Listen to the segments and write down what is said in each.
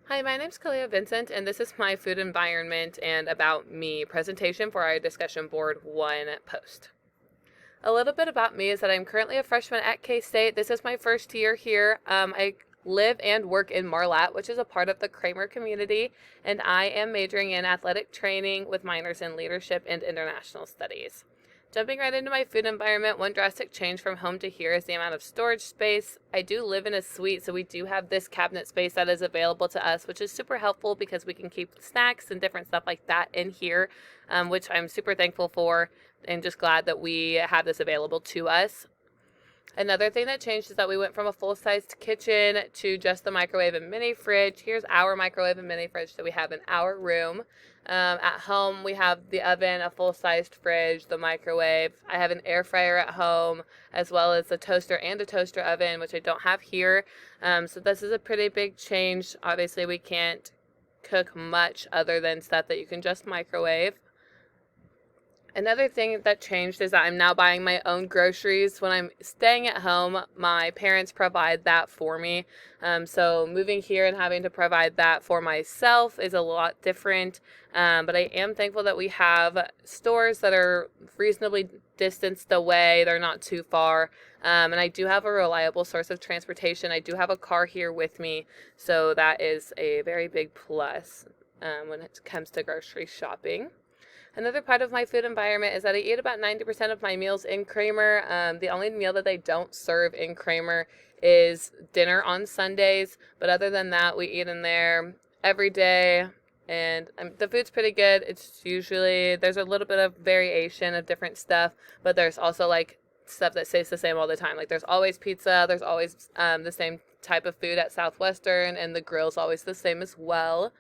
Hi, my name's Kalia Vincent, and this is my food environment and about me presentation for our discussion board 1 post. A little bit about me is that I'm currently a freshman at K-State. This is my first year here. I live and work in Marlatt, which is a part of the Kramer community, and I am majoring in athletic training with minors in leadership and international studies. Jumping right into my food environment, one drastic change from home to here is the amount of storage space. I do live in a suite, so we do have this cabinet space that is available to us, which is super helpful because we can keep snacks and different stuff like that in here, which I'm super thankful for and just glad that we have this available to us. Another thing that changed is that we went from a full-sized kitchen to just the microwave and mini fridge. Here's our microwave and mini fridge that we have in our room. At home, we have the oven, a full-sized fridge, the microwave. I have an air fryer at home, as well as a toaster and a toaster oven, which I don't have here. So this is a pretty big change. Obviously, we can't cook much other than stuff that you can just microwave. Another thing that changed is that I'm now buying my own groceries. When I'm staying at home, my parents provide that for me. So moving here and having to provide that for myself is a lot different. But I am thankful that we have stores that are reasonably distanced away. They're not too far. And I do have a reliable source of transportation. I do have a car here with me. So that is a very big plus when it comes to grocery shopping. Another part of my food environment is that I eat about 90% of my meals in Kramer. The only meal that they don't serve in Kramer is dinner on Sundays. But other than that, we eat in there every day. And the food's pretty good. It's usually, there's a little bit of variation of different stuff. But there's also like stuff that stays the same all the time. Like there's always pizza. There's always the same type of food at Southwestern. And the grill's always the same as well.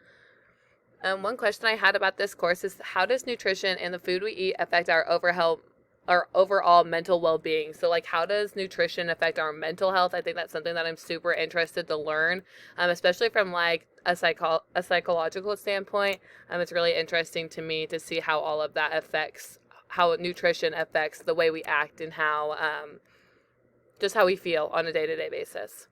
One question I had about this course is how does nutrition and the food we eat affect our overall mental well-being? So like how does nutrition affect our mental health? I think that's something that I'm super interested to learn, especially from like a psychological standpoint. It's really interesting to me to see how all of that affects, how nutrition affects the way we act and how just how we feel on a day-to-day basis.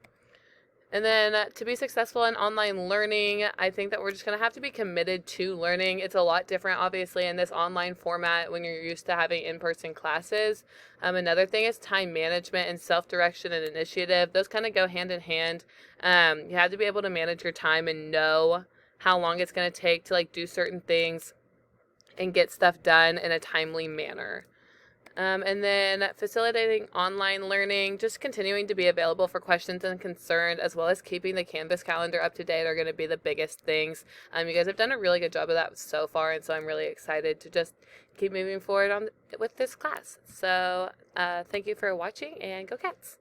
And then to be successful in online learning, I think that we're just going to have to be committed to learning. It's a lot different, obviously, in this online format when you're used to having in-person classes. Another thing is time management and self-direction and initiative. Those kind of go hand in hand. You have to be able to manage your time and know how long it's going to take to like do certain things and get stuff done in a timely manner. And then facilitating online learning, just continuing to be available for questions and concerns, as well as keeping the Canvas calendar up to date are going to be the biggest things. You guys have done a really good job of that so far, and so I'm really excited to just keep moving forward with this class. So thank you for watching, and go Cats!